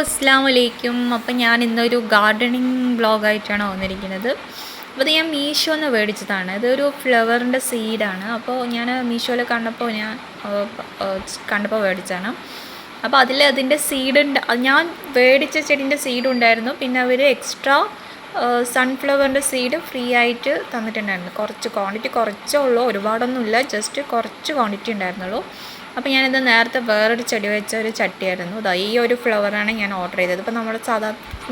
അസ്സലാമു അലൈക്കും. അപ്പം ഞാൻ ഇന്നൊരു ഗാർഡനിങ് വ്ളോഗായിട്ടാണ് വന്നിരിക്കുന്നത്. അപ്പോൾ ഇത് ഞാൻ മീഷോന്ന് മേടിച്ചതാണ്. ഇതൊരു ഫ്ലവറിൻ്റെ സീഡാണ്. അപ്പോൾ ഞാൻ മീഷോയിൽ കണ്ടപ്പോൾ മേടിച്ചതാണ്. അപ്പോൾ അതിൻ്റെ സീഡുണ്ട്. ഞാൻ മേടിച്ച ചെടീൻ്റെ സീഡ് ഉണ്ടായിരുന്നു. പിന്നെ അവർ എക്സ്ട്രാ സൺഫ്ലവറിൻ്റെ സീഡ് ഫ്രീ ആയിട്ട് തന്നിട്ടുണ്ടായിരുന്നു. ക്വാണ്ടിറ്റി കുറച്ചേ ഉള്ളൂ, ഒരുപാടൊന്നുമില്ല, ജസ്റ്റ് കുറച്ച് ക്വാണ്ടിറ്റി ഉണ്ടായിരുന്നുള്ളൂ. അപ്പോൾ ഞാനിത് നേരത്തെ വേറൊരു ചെടി വെച്ച ഒരു ചട്ടിയായിരുന്നു. ഇതാ ഈ ഒരു ഫ്ലവറാണ് ഞാൻ ഓർഡർ ചെയ്തത്. ഇപ്പോൾ നമ്മുടെ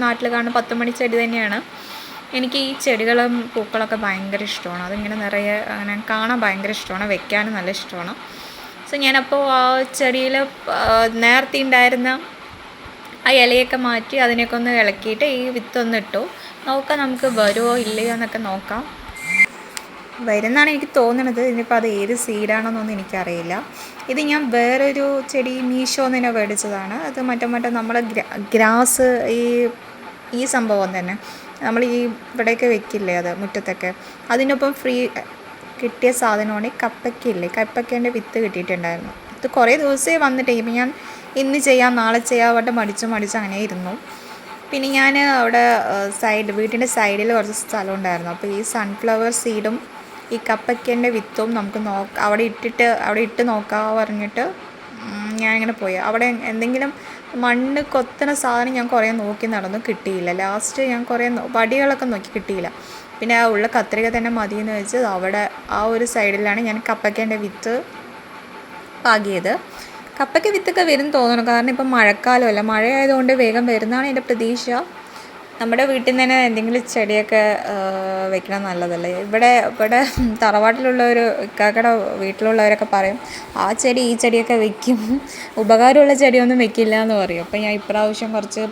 നാട്ടിൽ കാണുന്ന 10 മണി ചെടി തന്നെയാണ്. എനിക്ക് ഈ ചെടികളും പൂക്കളൊക്കെ ഭയങ്കര ഇഷ്ടമാണ്. അതിങ്ങനെ നിറയെ അങ്ങനെ കാണാൻ ഭയങ്കര ഇഷ്ടമാണ്, വെക്കാനും നല്ല ഇഷ്ടമാണ്. സോ ഞാനപ്പോൾ ആ ചെടിയിൽ നേരത്തെ ഉണ്ടായിരുന്ന ആ ഇലയൊക്കെ മാറ്റി അതിനൊക്കെ ഒന്ന് ഇളക്കിയിട്ട് ഈ വിത്തൊന്ന് ഇട്ടു. നോക്കാം നമുക്ക് വരുമോ ഇല്ലയോ എന്നൊക്കെ നോക്കാം. വരുന്നാണ് എനിക്ക് തോന്നുന്നത്. ഇനിയിപ്പോൾ അത് ഏത് സീഡാണെന്നൊന്നും എനിക്കറിയില്ല. ഇത് ഞാൻ വേറൊരു ചെടി മീഷോന്ന് തന്നെ മേടിച്ചതാണ്. അത് മറ്റേ നമ്മളെ ഗ്രാസ് ഈ സംഭവം തന്നെ നമ്മൾ ഇവിടെയൊക്കെ വെക്കില്ലേ, അത് മുറ്റത്തൊക്കെ, അതിനൊപ്പം ഫ്രീ കിട്ടിയ സാധനമാണ് ഈ കപ്പയ്ക്കില്ലേ, കപ്പയ്ക്കേൻ്റെ വിത്ത് കിട്ടിയിട്ടുണ്ടായിരുന്നു. ഇത് കുറേ ദിവസമേ വന്നിട്ടേ, ഇപ്പം ഞാൻ ഇന്ന് ചെയ്യാം നാളെ ചെയ്യാം മടിച്ച് അങ്ങനെ ഇരുന്നു. പിന്നെ ഞാൻ അവിടെ വീട്ടിൻ്റെ സൈഡിൽ കുറച്ച് സ്ഥലം ഉണ്ടായിരുന്നു. അപ്പോൾ ഈ സൺഫ്ലവർ സീഡും ഈ കപ്പയ്ക്കേൻ്റെ വിത്തും നമുക്ക് അവിടെ ഇട്ട് നോക്കാം പറഞ്ഞിട്ട് ഞാനിങ്ങനെ പോയി. അവിടെ എന്തെങ്കിലും മണ്ണ് കൊത്തുന്ന സാധനം ഞാൻ കുറേ നോക്കി നടന്നു, കിട്ടിയില്ല. ലാസ്റ്റ് ഞാൻ കുറേ വടികളൊക്കെ നോക്കി, കിട്ടിയില്ല. പിന്നെ ആ ഉള്ള കത്രിക തന്നെ മതിയെന്ന് വെച്ച് അവിടെ ആ ഒരു സൈഡിലാണ് ഞാൻ കപ്പയ്ക്കേൻ്റെ വിത്ത് പാകിയത്. കപ്പയ്ക്ക് വിത്തൊക്കെ വരും തോന്നുന്നു, കാരണം ഇപ്പം മഴക്കാലമല്ല, മഴയായതുകൊണ്ട് വേഗം വരുന്നതാണ് എൻ്റെ പ്രതീക്ഷ. നമ്മുടെ വീട്ടിൽ നിന്ന് തന്നെ എന്തെങ്കിലും ചെടിയൊക്കെ വെക്കണം നല്ലതല്ലേ. ഇവിടെ തറവാട്ടിലുള്ളവർ, ഇക്കാക്കയുടെ വീട്ടിലുള്ളവരൊക്കെ പറയും ആ ചെടി ഈ ചെടിയൊക്കെ വെക്കും, ഉപകാരമുള്ള ചെടിയൊന്നും വെക്കില്ല എന്ന് പറയും. അപ്പം ഞാൻ ഇപ്രാവശ്യം കുറച്ച്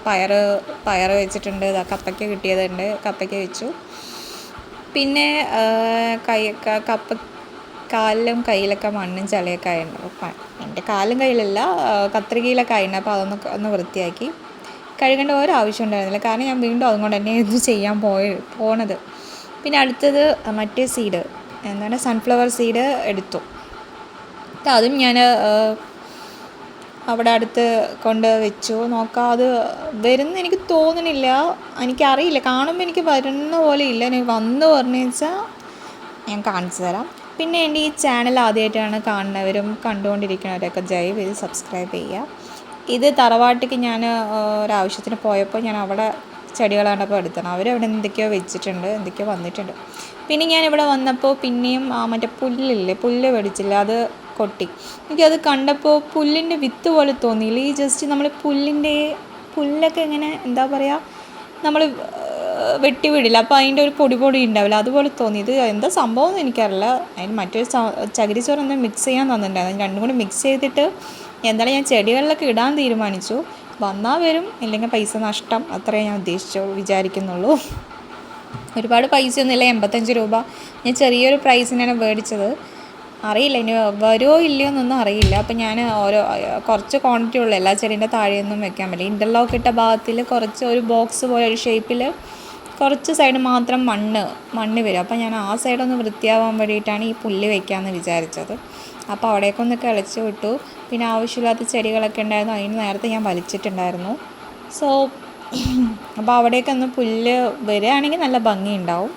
പയർ വെച്ചിട്ടുണ്ട്. കപ്പയ്ക്ക കിട്ടിയതുണ്ട്, കപ്പയ്ക്ക വെച്ചു. പിന്നെ കാലിലും കയ്യിലൊക്കെ മണ്ണും ചളിയൊക്കെ ആയിരുന്നു. എൻ്റെ കാലും കയ്യിലല്ല, കത്രികയിലൊക്കെ ആയിരുന്നു. അപ്പോൾ ഒന്ന് വൃത്തിയാക്കി കഴുകേണ്ട ഓരോ ആവശ്യം ഉണ്ടായിരുന്നില്ല, കാരണം ഞാൻ വീണ്ടും അതുകൊണ്ട് തന്നെ ഇത് ചെയ്യാൻ പോണത്. പിന്നെ അടുത്തത് മറ്റേ സീഡ്, എന്താണ് സൺഫ്ലവർ സീഡ് എടുത്തു. അതും ഞാൻ അവിടെ അടുത്ത് കൊണ്ട് വെച്ചു. നോക്കാം, അത് വരുന്ന എനിക്ക് തോന്നുന്നില്ല, എനിക്കറിയില്ല. കാണുമ്പോൾ എനിക്ക് വരുന്ന പോലെ ഇല്ല. എനിക്ക് വന്ന് പറഞ്ഞു വെച്ചാൽ ഞാൻ കാണിച്ചു തരാം. പിന്നെ എൻ്റെ ഈ ചാനൽ ആദ്യമായിട്ടാണ് കാണുന്നവരും കണ്ടുകൊണ്ടിരിക്കുന്നവരൊക്കെ ദയവേത് സബ്സ്ക്രൈബ് ചെയ്യുക. ഇത് തറവാട്ടിക്ക് ഞാൻ ഒരാവശ്യത്തിന് പോയപ്പോൾ ഞാൻ അവിടെ ചെടികൾ കണ്ടപ്പോൾ എടുത്തണം. അവരവിടെ എന്തൊക്കെയോ വെച്ചിട്ടുണ്ട്, എന്തൊക്കെയോ വന്നിട്ടുണ്ട്. പിന്നെ ഞാനിവിടെ വന്നപ്പോൾ പിന്നെയും മറ്റേ പുല്ല് മേടിച്ചില്ല, അത് കൊട്ടി. എനിക്കത് കണ്ടപ്പോൾ പുല്ലിൻ്റെ വിത്ത് പോലെ തോന്നിയില്ല. ഈ ജസ്റ്റ് നമ്മൾ പുല്ലൊക്കെ ഇങ്ങനെ എന്താ പറയുക, നമ്മൾ വെട്ടി വിടില്ല, അപ്പോൾ അതിൻ്റെ ഒരു പൊടി ഉണ്ടാവില്ല, അതുപോലെ തോന്നി. ഇത് എന്താ സംഭവം എന്ന് എനിക്കറിയില്ല. അതിന് മറ്റൊരു ചകിരിച്ചോറ് എന്താ മിക്സ് ചെയ്യാൻ തന്നിട്ടുണ്ടായിരുന്നു. രണ്ടും കൂടി മിക്സ് ചെയ്തിട്ട് എന്തായാലും ഞാൻ ചെടികളിലൊക്കെ ഇടാൻ തീരുമാനിച്ചു. വന്നാൽ വരും, ഇല്ലെങ്കിൽ പൈസ നഷ്ടം, അത്രേ ഞാൻ വിചാരിക്കുന്നുള്ളൂ. ഒരുപാട് പൈസയൊന്നുമില്ല, 85 രൂപ. ഞാൻ ചെറിയൊരു പ്രൈസിനാണ് മേടിച്ചത്. അറിയില്ല ഇനി വരുമോ ഇല്ലയോ എന്നൊന്നും അറിയില്ല. അപ്പം ഞാൻ കുറച്ച് ക്വാണ്ടിറ്റി ഉള്ളൂ, എല്ലാ ചെടീൻ്റെ താഴെയൊന്നും വെക്കാൻ പറ്റില്ല. ഇൻ്റർലോക്ക് ഇട്ട ഭാഗത്തിൽ കുറച്ച് ഒരു ബോക്സ് പോലെ ഒരു ഷേപ്പിൽ കുറച്ച് സൈഡ് മാത്രം മണ്ണ് വരും. അപ്പോൾ ഞാൻ ആ സൈഡൊന്ന് വൃത്തിയാവാൻ വേണ്ടിയിട്ടാണ് ഈ പുല്ല് വയ്ക്കാമെന്ന് വിചാരിച്ചത്. അപ്പോൾ അവിടേക്കൊന്ന് കിളച്ച് വിട്ടു. പിന്നെ ആവശ്യമില്ലാത്ത ചെടികളൊക്കെ ഉണ്ടായിരുന്നു, അതിന് നേരത്തെ ഞാൻ വലിച്ചിട്ടുണ്ടായിരുന്നു. സോ അപ്പോൾ അവിടേക്കൊന്ന് പുല്ല് വരികയാണെങ്കിൽ നല്ല ഭംഗിയുണ്ടാവും,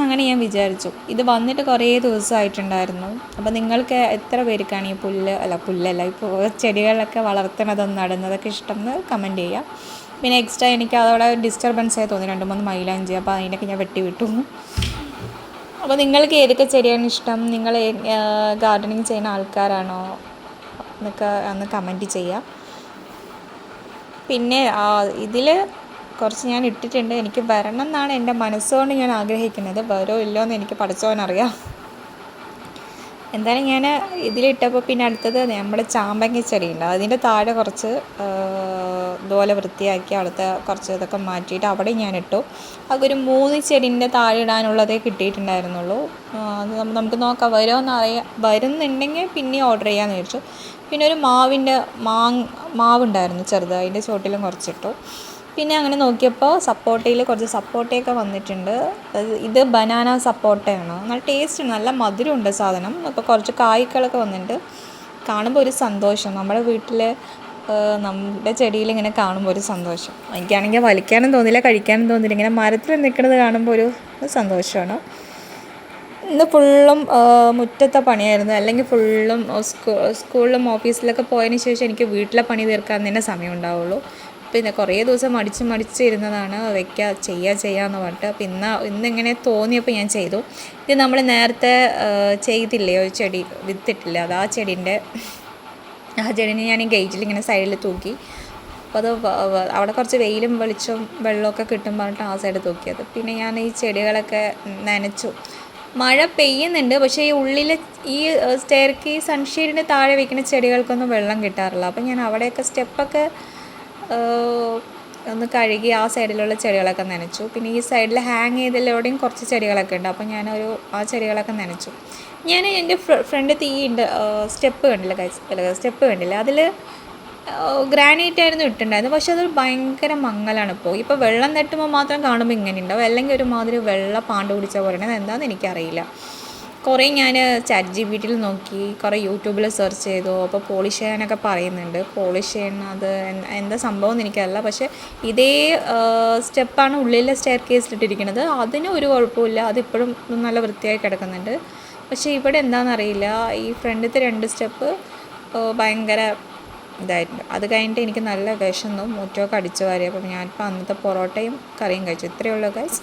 അങ്ങനെ ഞാൻ വിചാരിച്ചു. ഇത് വന്നിട്ട് കുറേ ദിവസമായിട്ടുണ്ടായിരുന്നു. അപ്പോൾ നിങ്ങൾക്ക് എത്ര പേർക്കാണ് ഈ പുല്ലല്ല ഇപ്പോൾ ചെടികളൊക്കെ വളർത്തുന്നതും നടുന്നതൊക്കെ ഇഷ്ടം എന്ന് കമൻറ്റ് ചെയ്യുക. പിന്നെ എക്സ്ട്രാ എനിക്ക് അതോടെ ഡിസ്റ്റർബൻസ് ആയി തോന്നി, 2-3 മൈലാഞ്ചി, അപ്പോൾ അതിനൊക്കെ ഞാൻ വെട്ടി. അപ്പോൾ നിങ്ങൾക്ക് ഏതൊക്കെ ചെടിയാണ് ഇഷ്ടം, നിങ്ങൾ ഗാർഡനിങ് ചെയ്യുന്ന ആൾക്കാരാണോ എന്നൊക്കെ ഒന്ന് കമൻറ്റ് ചെയ്യുക. പിന്നെ ഇതിൽ കുറച്ച് ഞാൻ ഇട്ടിട്ടുണ്ട്. എനിക്ക് വരണം എന്നാണ് എൻ്റെ മനസ്സുകൊണ്ട് ഞാൻ ആഗ്രഹിക്കുന്നത്. വരുമോ ഇല്ലയോ എന്ന് എനിക്ക് പഠിച്ചവനറിയാം. എന്തായാലും ഞാൻ ഇതിലിട്ടപ്പോൾ പിന്നെ അടുത്തത് നമ്മുടെ ചാമ്പങ്ങ ചെടിയുണ്ട്, അതിൻ്റെ താഴെ കുറച്ച് ഇതുപോലെ വൃത്തിയാക്കി അടുത്ത കുറച്ച് ഇതൊക്കെ മാറ്റിയിട്ട് അവിടെ ഞാൻ ഇട്ടു. അതൊരു 3 ചെടീൻ്റെ താഴെ ഇടാനുള്ളതേ കിട്ടിയിട്ടുണ്ടായിരുന്നുള്ളൂ. അത് നമുക്ക് നോക്കാം, വരുന്നുണ്ടെങ്കിൽ പിന്നെ ഓർഡർ ചെയ്യാമെന്ന് വിചാരിച്ചു. പിന്നെ ഒരു മാവുണ്ടായിരുന്നു ചെറുത്, അതിൻ്റെ ചോട്ടിലും കുറച്ചിട്ടു. പിന്നെ അങ്ങനെ നോക്കിയപ്പോൾ കുറച്ച് സപ്പോട്ടയൊക്കെ വന്നിട്ടുണ്ട്. ഇത് ബനാന സപ്പോട്ടയാണ്, നല്ല ടേസ്റ്റ്, നല്ല മധുരമുണ്ട് സാധനം. അപ്പോൾ കുറച്ച് കായ്ക്കളൊക്കെ വന്നിട്ടുണ്ട്. കാണുമ്പോൾ ഒരു സന്തോഷം, നമ്മുടെ വീട്ടിൽ നമ്മുടെ ചെടിയിൽ ഇങ്ങനെ കാണുമ്പോൾ ഒരു സന്തോഷം. എനിക്കാണെങ്കിൽ വലിക്കാനും തോന്നില്ല, കഴിക്കാനും തോന്നില്ല. ഇങ്ങനെ മരത്തിൽ നിൽക്കുന്നത് കാണുമ്പോൾ ഒരു സന്തോഷമാണ്. ഇന്ന് ഫുള്ളും മുറ്റത്തെ പണിയായിരുന്നു. അല്ലെങ്കിൽ ഫുള്ളും സ്കൂളിലും ഓഫീസിലൊക്കെ പോയതിന് ശേഷം എനിക്ക് വീട്ടിലെ പണി തീർക്കാൻ തന്നെ സമയം ഉണ്ടാവുള്ളൂ. പിന്നെ കുറേ ദിവസം മടിച്ച് ഇരുന്നതാണ് ചെയ്യാമെന്ന് പറഞ്ഞിട്ട്. അപ്പോൾ ഇന്നിങ്ങനെ തോന്നിയപ്പോൾ ഞാൻ ചെയ്തു. ഇത് നമ്മൾ നേരത്തെ ചെയ്തില്ലേ ഒരു ചെടി വിത്തിട്ടില്ല, അത് ആ ചെടീനെ ഞാൻ ഈ ഗേറ്റിൽ ഇങ്ങനെ സൈഡിൽ തൂക്കി. അപ്പോൾ അത് അവിടെ കുറച്ച് വെയിലും വെളിച്ചവും വെള്ളമൊക്കെ കിട്ടും പറഞ്ഞിട്ട് ആ സൈഡ് തൂക്കിയത്. പിന്നെ ഞാൻ ഈ ചെടികളൊക്കെ നനച്ചു. മഴ പെയ്യുന്നുണ്ട്, പക്ഷേ ഈ ഉള്ളിൽ ഈ സ്റ്റെയർക്ക് സൺഷെയ്ഡിന് താഴെ വയ്ക്കുന്ന ചെടികൾക്കൊന്നും വെള്ളം കിട്ടാറില്ല. അപ്പം ഞാൻ അവിടെയൊക്കെ സ്റ്റെപ്പൊക്കെ ഒന്ന് കഴുകി ആ സൈഡിലുള്ള ചെടികളൊക്കെ നനച്ചു. പിന്നെ ഈ സൈഡിൽ ഹാങ് ചെയ്തതിലൂടെയും കുറച്ച് ചെടികളൊക്കെ ഉണ്ട്. അപ്പം ആ ചെടികളൊക്കെ നനച്ചു. ഞാൻ എൻ്റെ ഫ്രണ്ട് സ്റ്റെപ്പ് കണ്ടില്ല അതിൽ ഗ്രാനൈറ്റ് ആയിരുന്നു ഇട്ടിട്ടുണ്ടായിരുന്നു. പക്ഷെ അതൊരു ഭയങ്കര മങ്ങലാണ്. ഇപ്പോൾ വെള്ളം തട്ടുമ്പോൾ മാത്രം കാണുമ്പോൾ ഇങ്ങനെ ഉണ്ടാവും, അല്ലെങ്കിൽ ഒരുമാതിരി വെള്ള പാണ്ട് പിടിച്ച പോലെ. എന്താണെന്ന് എനിക്കറിയില്ല. കുറേ ഞാൻ ChatGPTയിൽ നോക്കി, കുറേ യൂട്യൂബിൽ സെർച്ച് ചെയ്തു. അപ്പോൾ പോളിഷ് ചെയ്യാനൊക്കെ പറയുന്നുണ്ട്. പോളിഷ് ചെയ്യണം, അത് എന്താ സംഭവം എന്ന് എനിക്കറിയില്ല. പക്ഷേ ഇതേ സ്റ്റെപ്പാണ് ഉള്ളിലെ സ്റ്റെയർ കേസിലിട്ടിരിക്കുന്നത്. അതിന് ഒരു കുഴപ്പമില്ല, അതിപ്പോഴും നല്ല വൃത്തിയായി കിടക്കുന്നുണ്ട്. പക്ഷേ ഇവിടെ എന്താണെന്നറിയില്ല, ഈ ഫ്രണ്ടിലത്തെ 2 സ്റ്റെപ്പ് ഭയങ്കര ഇതായിട്ടുണ്ട്. അത് കഴിഞ്ഞിട്ട് എനിക്ക് നല്ല വിശന്നു, മുറ്റമൊക്കെ അടിച്ചു വാരി. അപ്പം ഞാനിപ്പോൾ അന്നത്തെ പൊറോട്ടയും കറിയും കഴിച്ചു. ഇത്രയേ ഉള്ളൂ ഗൈസ്.